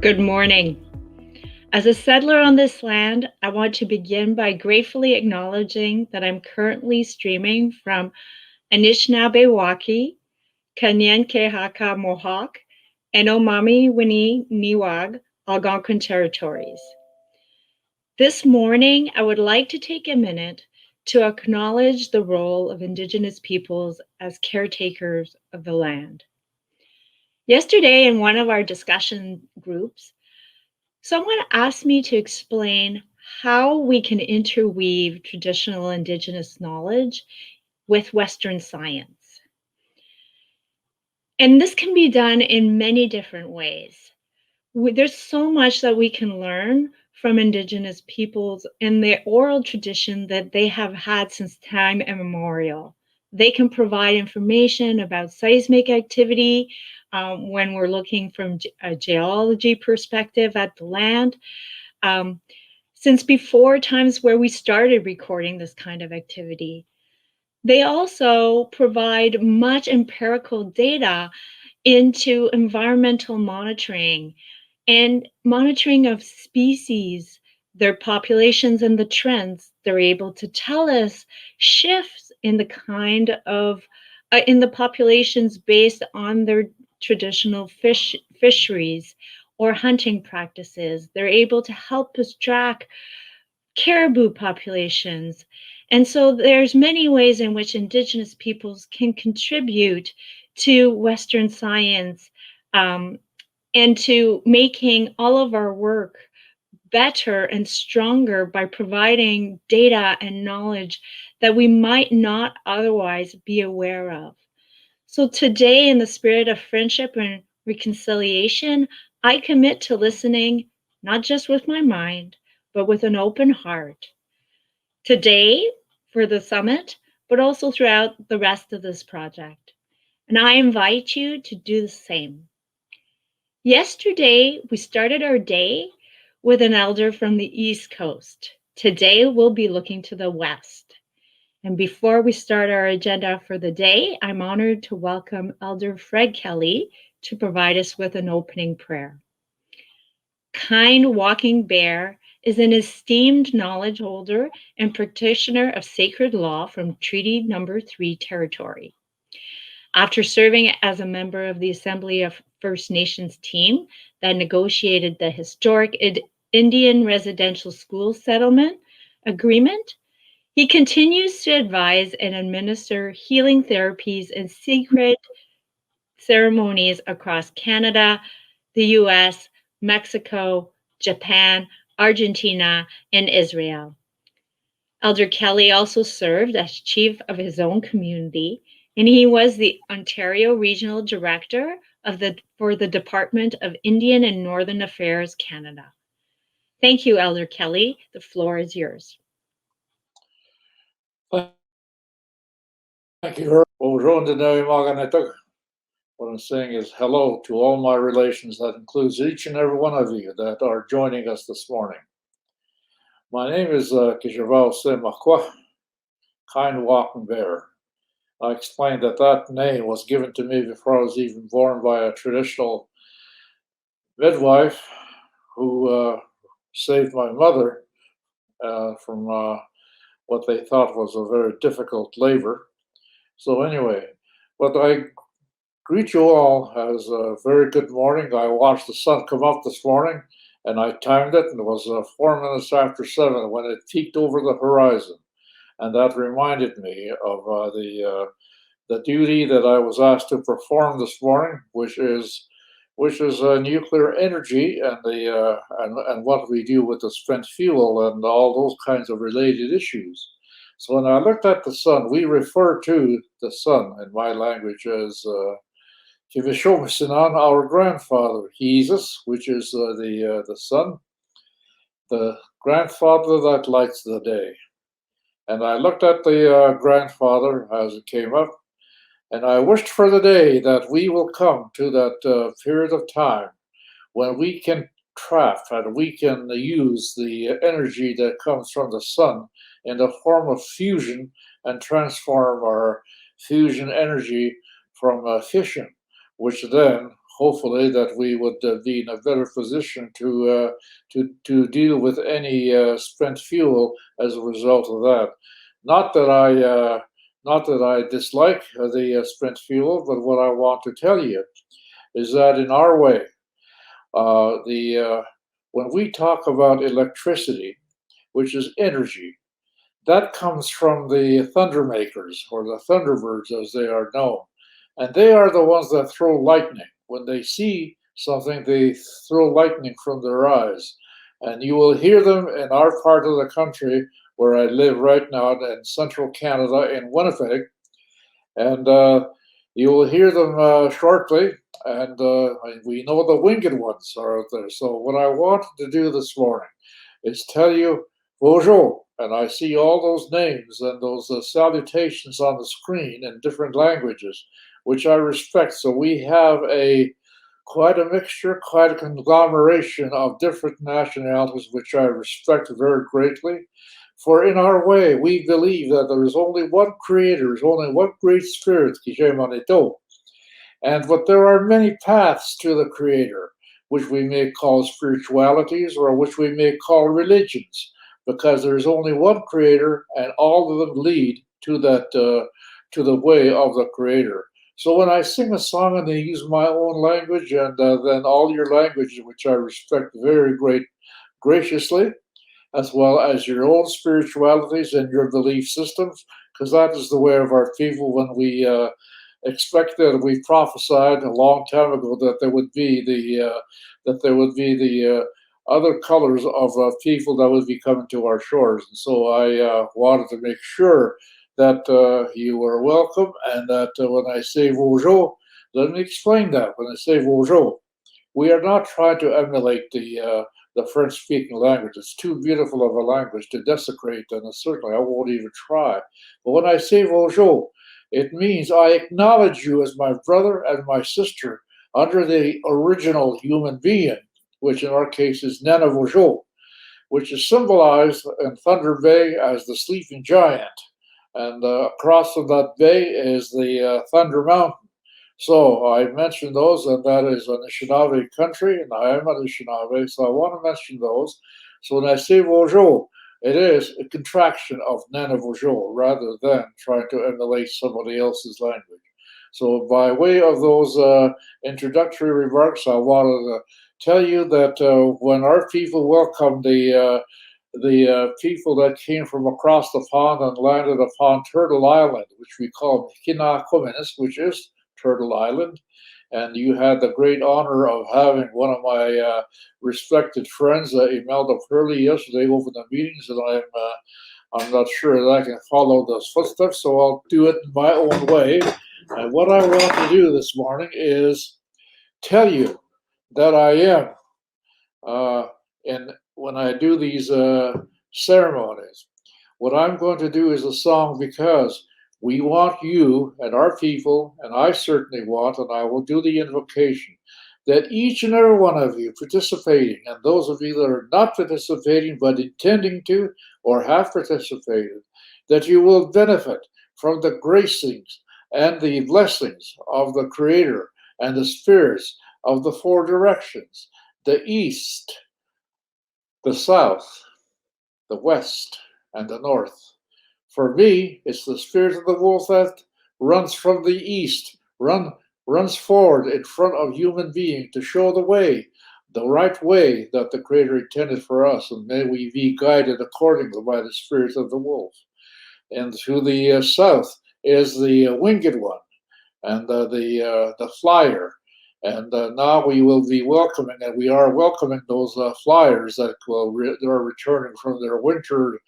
Good morning. As a settler on this land, I want to begin by gratefully acknowledging that I'm currently streaming from Anishinaabe Waki, Kanyen Mohawk, and Omami Winnie Niwag Algonquin territories. This morning, I would like to take a minute to acknowledge the role of Indigenous peoples as caretakers of the land. Yesterday, in one of our discussion groups, someone asked me to explain how we can interweave traditional Indigenous knowledge with Western science. And this can be done in many different ways. There's so much that we can learn from Indigenous peoples and the oral tradition that they have had since time immemorial. They can provide information about seismic activity when we're looking from a geology perspective at the land. Um, since before times where we started recording this kind of activity. They also provide much empirical data into environmental monitoring and monitoring of species, their populations, and the trends. They're able to tell us shifts in the kind of in the populations based on their traditional fisheries or hunting practices. They're able to help us track caribou populations. And so there's many ways in which Indigenous peoples can contribute to Western science, and to making all of our work better and stronger by providing data and knowledge that we might not otherwise be aware of. So today, in the spirit of friendship and reconciliation, I commit to listening, not just with my mind, but with an open heart. Today, for the summit, but also throughout the rest of this project. And I invite you to do the same. Yesterday, we started our day with an elder from the East Coast. Today, we'll be looking to the West. And before we start our agenda for the day, I'm honored to welcome Elder Fred Kelly to provide us with an opening prayer. Kind Walking Bear is an esteemed knowledge holder and practitioner of sacred law from Treaty Number 3 territory. After serving as a member of the Assembly of First Nations team that negotiated the historic Indian Residential School Settlement Agreement, he continues to advise and administer healing therapies and sacred ceremonies across Canada, the US, Mexico, Japan, Argentina, and Israel. Elder Kelly also served as chief of his own community, and he was the Ontario Regional Director for the Department of Indian and Northern Affairs Canada. Thank you, Elder Kelly. The floor is yours. Thank you. What I'm saying is hello to all my relations. That includes each and every one of you that are joining us this morning. My name is Kijavao Semakwa, Kind Walking Bear. I explained that that name was given to me before I was even born by a traditional midwife who saved my mother from what they thought was a very difficult labor. So anyway, but I greet you all as a very good morning. I watched the sun come up this morning and I timed it, and it was 4 minutes after 7 when it peeked over the horizon. And that reminded me of the duty that I was asked to perform this morning, which is nuclear energy and and what we do with the spent fuel and all those kinds of related issues. So when I looked at the sun, we refer to the sun in my language as Kivishomisinan, our grandfather, Jesus, which is the sun, the grandfather that lights the day. And I looked at the grandfather as it came up, and I wished for the day that we will come to that period of time when we can trap and we can use the energy that comes from the sun in the form of fusion and transform our fusion energy from fission, which then hopefully that we would be in a better position to deal with any spent fuel as a result of that. Not that I dislike the spent fuel, but what I want to tell you is that in our way, the when we talk about electricity, which is energy, that comes from the Thundermakers, or the Thunderbirds as they are known. And they are the ones that throw lightning. When they see something, they throw lightning from their eyes. And you will hear them in our part of the country where I live right now in central Canada in Winnipeg. And you will hear them shortly. And we know the winged ones are out there. So, what I wanted to do this morning is tell you bonjour. And I see all those names and those salutations on the screen in different languages, which I respect. So we have quite a mixture, quite a conglomeration of different nationalities, which I respect very greatly. For in our way, we believe that there is only one creator, there is only one great spirit, but there are many paths to the creator, which we may call spiritualities or which we may call religions, because there is only one creator, and all of them lead to that to the way of the creator. So when I sing a song and I use my own language and then all your languages, which I respect very graciously, as well as your own spiritualities and your belief systems, because that is the way of our people. When we expected, we prophesied a long time ago that there would be the other colors of people that would be coming to our shores. And so I wanted to make sure that you were welcome, and that when I say bonjour, let me explain that. When I say bonjour, we are not trying to emulate the French-speaking language. It's too beautiful of a language to desecrate, and certainly I won't even try. But when I say bonjour, it means I acknowledge you as my brother and my sister under the original human being, which in our case is Nana Vojo, which is symbolized in Thunder Bay as the sleeping giant. And across from that bay is the Thunder Mountain. So I mentioned those, and that is Anishinaabe country, and I am Anishinaabe, so I want to mention those. So when I say Vojo, it is a contraction of Nana Vojo rather than trying to emulate somebody else's language. So by way of those introductory remarks, I wanted to tell you that when our people welcomed the people that came from across the pond and landed upon Turtle Island, which we call Hinakominis, which is Turtle Island, and you had the great honor of having one of my respected friends, Imelda Hurley, yesterday over the meetings, and I'm not sure that I can follow those footsteps, so I'll do it in my own way. And what I want to do this morning is tell you that I am, and when I do these ceremonies, what I'm going to do is a song because we want you and our people, and I certainly want, and I will do the invocation, that each and every one of you participating, and those of you that are not participating but intending to or have participated, that you will benefit from the gracings and the blessings of the Creator and the spirits of the four directions, the East, the South, the West, and the North. For me, it's the spirit of the wolf that runs from the east, runs forward in front of human being to show the way, the right way that the Creator intended for us, and may we be guided accordingly by the spirit of the wolf. And to the south is the winged one, and the flyer. And now we will be welcoming, and we are welcoming those flyers that are returning from their winter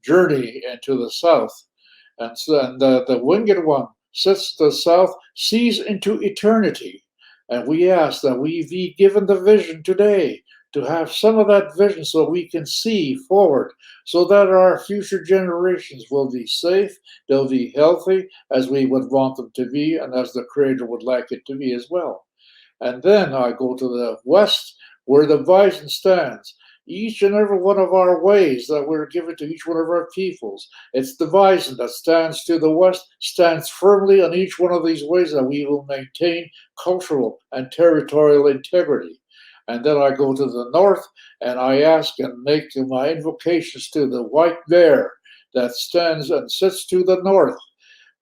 journey into the south. And so, the winged one sits to the south, sees into eternity. And we ask that we be given the vision today to have some of that vision so we can see forward, so that our future generations will be safe, they'll be healthy as we would want them to be, and as the Creator would like it to be as well. And then I go to the west where the bison stands. each and every one of our ways that we're given to each one of our peoples. It's the bison that stands to the west, stands firmly on each one of these ways that we will maintain cultural and territorial integrity. And then I go to the north and I ask and make my invocations to the white bear that stands and sits to the north.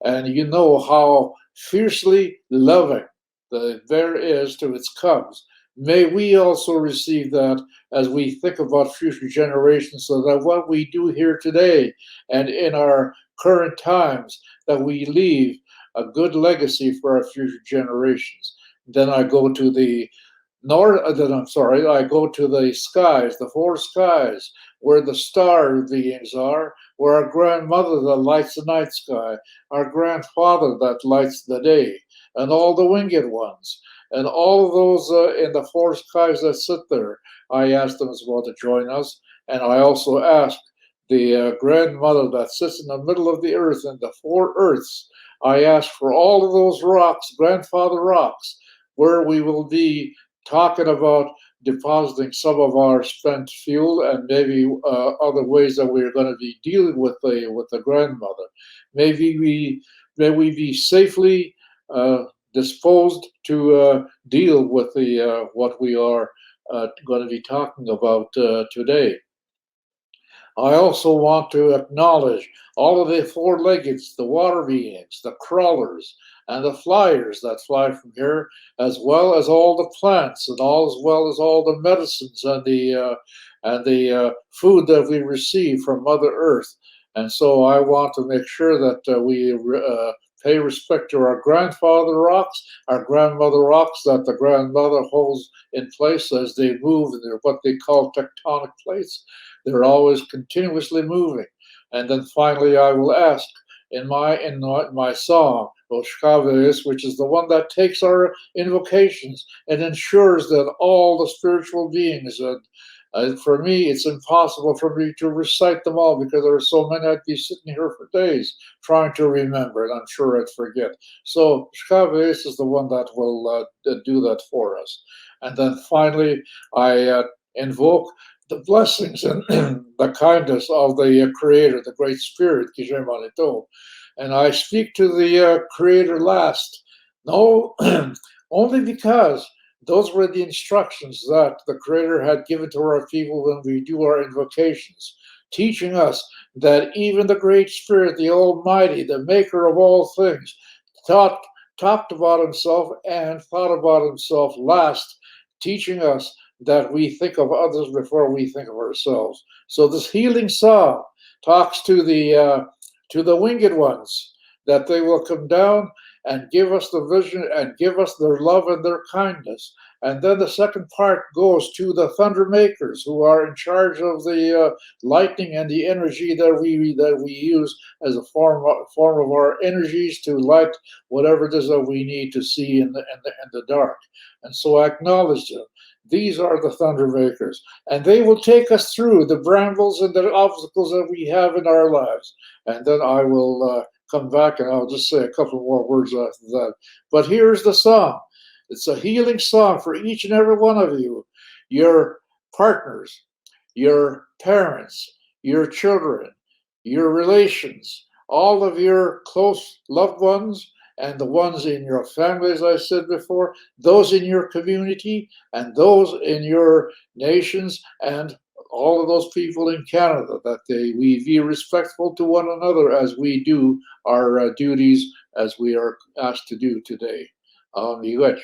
And you know how fiercely loving the bear is to its cubs. May we also receive that as we think about future generations, so that what we do here today and in our current times, that we leave a good legacy for our future generations. Then I go to the I go to the skies, the four skies, where the star beings are, where our grandmother that lights the night sky, our grandfather that lights the day, and all the winged ones, and all of those in the four skies that sit there. I ask them as well to join us, and I also ask the grandmother that sits in the middle of the earth and the four earths. I ask for all of those rocks, grandfather rocks, where we will be talking about depositing some of our spent fuel and maybe other ways that we're going to be dealing with the grandmother. Maybe we be safely disposed to deal with the what we are going to be talking about today. I also want to acknowledge all of the four-leggeds, the water beings, the crawlers, and the flyers that fly from here, as well as all the plants, and all as well as all the medicines and the food that we receive from Mother Earth. And so I want to make sure that we pay respect to our grandfather rocks, our grandmother rocks that the grandmother holds in place as they move in what they call tectonic plates. They're always continuously moving. And then finally, I will ask in my song, Oshkaves, which is the one that takes our invocations and ensures that all the spiritual beings, for me, it's impossible for me to recite them all because there are so many. I'd be sitting here for days trying to remember, and I'm sure I'd forget. So Oshkaves is the one that will do that for us. And then finally, I invoke the blessings and the kindness of the Creator, the Great Spirit, Kijemanito. And I speak to the Creator last. No, only because those were the instructions that the Creator had given to our people when we do our invocations, teaching us that even the Great Spirit, the Almighty, the Maker of all things, talked about Himself and thought about Himself last, teaching us that we think of others before we think of ourselves. So this healing song talks to the winged ones, that they will come down and give us the vision and give us their love and their kindness. And then the second part goes to the thunder makers, who are in charge of the lightning and the energy that we use as a form of our energies to light whatever it is that we need to see in the dark. And so I acknowledge them. These are the thunder makers, and they will take us through the brambles and the obstacles that we have in our lives. And then I will come back and I'll just say a couple more words after that. But here's the song. It's a healing song for each and every one of you, your partners, your parents, your children, your relations, all of your close loved ones, and the ones in your family, as I said before, those in your community, and those in your nations, and all of those people in Canada, that we be respectful to one another as we do our duties as we are asked to do today. Miigwech.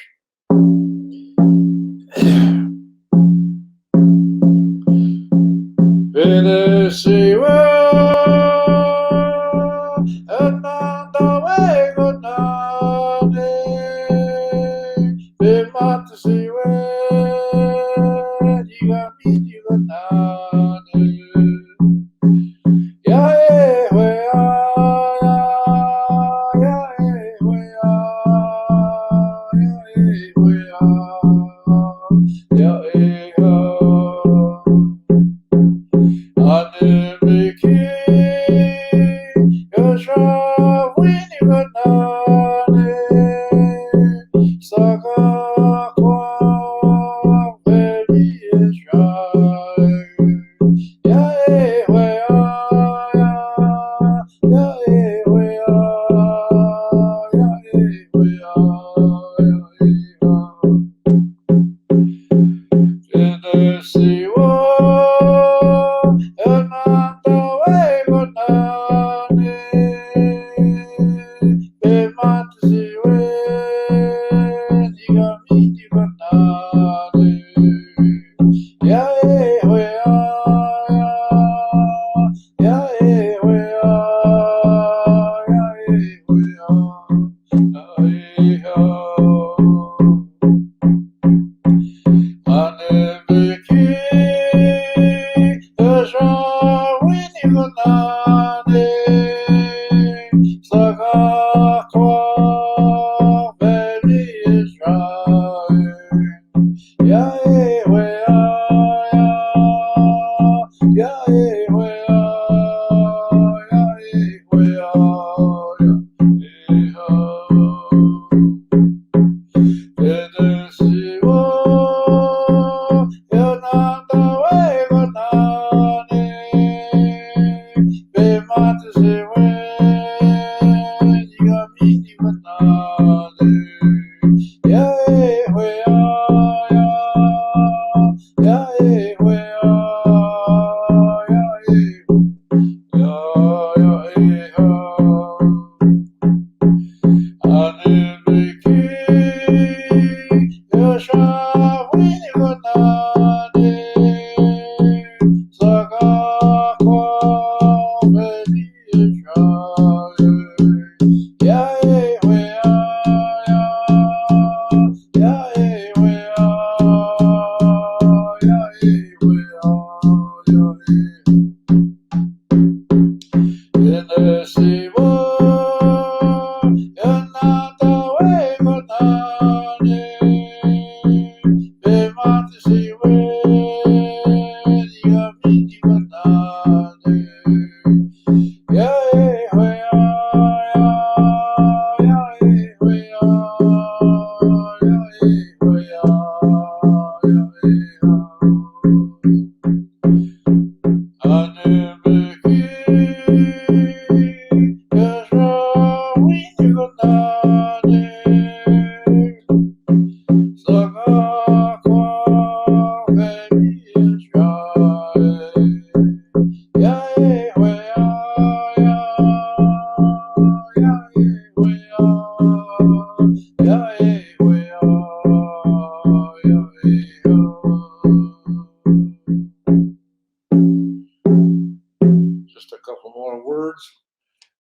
Just a couple more words.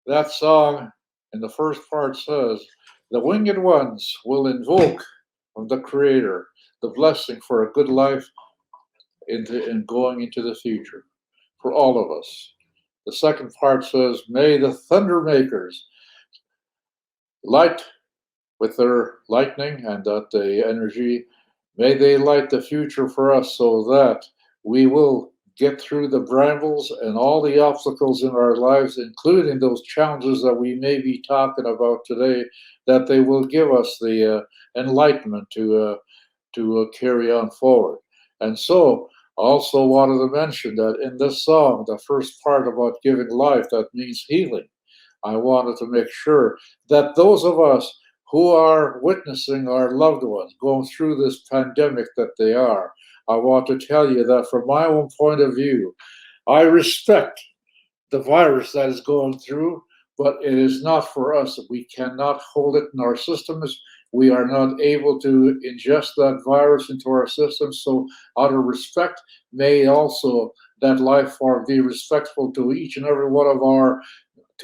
That song in the first part says, "The winged ones will invoke from the Creator the blessing for a good life in going into the future for all of us." The second part says, "May the thunder makers light with their lightning and that the energy, may they light the future for us so that we will get through the brambles and all the obstacles in our lives, including those challenges that we may be talking about today, that they will give us the enlightenment to carry on forward." And so, I also wanted to mention that in this song, the first part about giving life, that means healing. I wanted to make sure that those of us who are witnessing our loved ones going through this pandemic that they are, I want to tell you that from my own point of view, I respect the virus that is going through, but it is not for us. We cannot hold it in our systems. We are not able to ingest that virus into our systems. So, out of respect, may also that life form be respectful to each and every one of our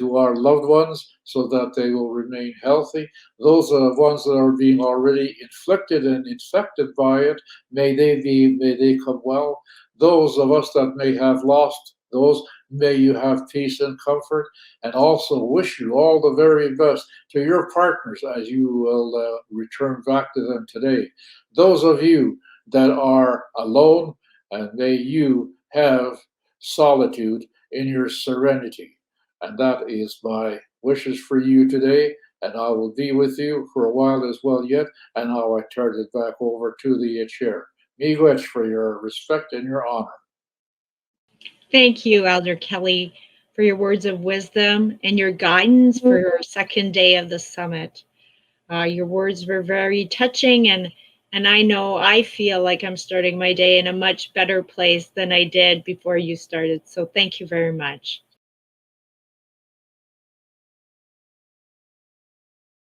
loved ones so that they will remain healthy. Those are the ones that are being already inflicted and infected by it, may they come well. Those of us that may have lost those, may you have peace and comfort, and also wish you all the very best to your partners as you will return back to them today. Those of you that are alone, and may you have solitude in your serenity. And that is my wishes for you today. And I will be with you for a while as well yet. And now I turn it back over to the chair. Miigwech for your respect and your honor. Thank you, Elder Kelly, for your words of wisdom and your guidance for your second day of the summit. Your words were very touching, and I feel like I'm starting my day in a much better place than I did before you started. So thank you very much.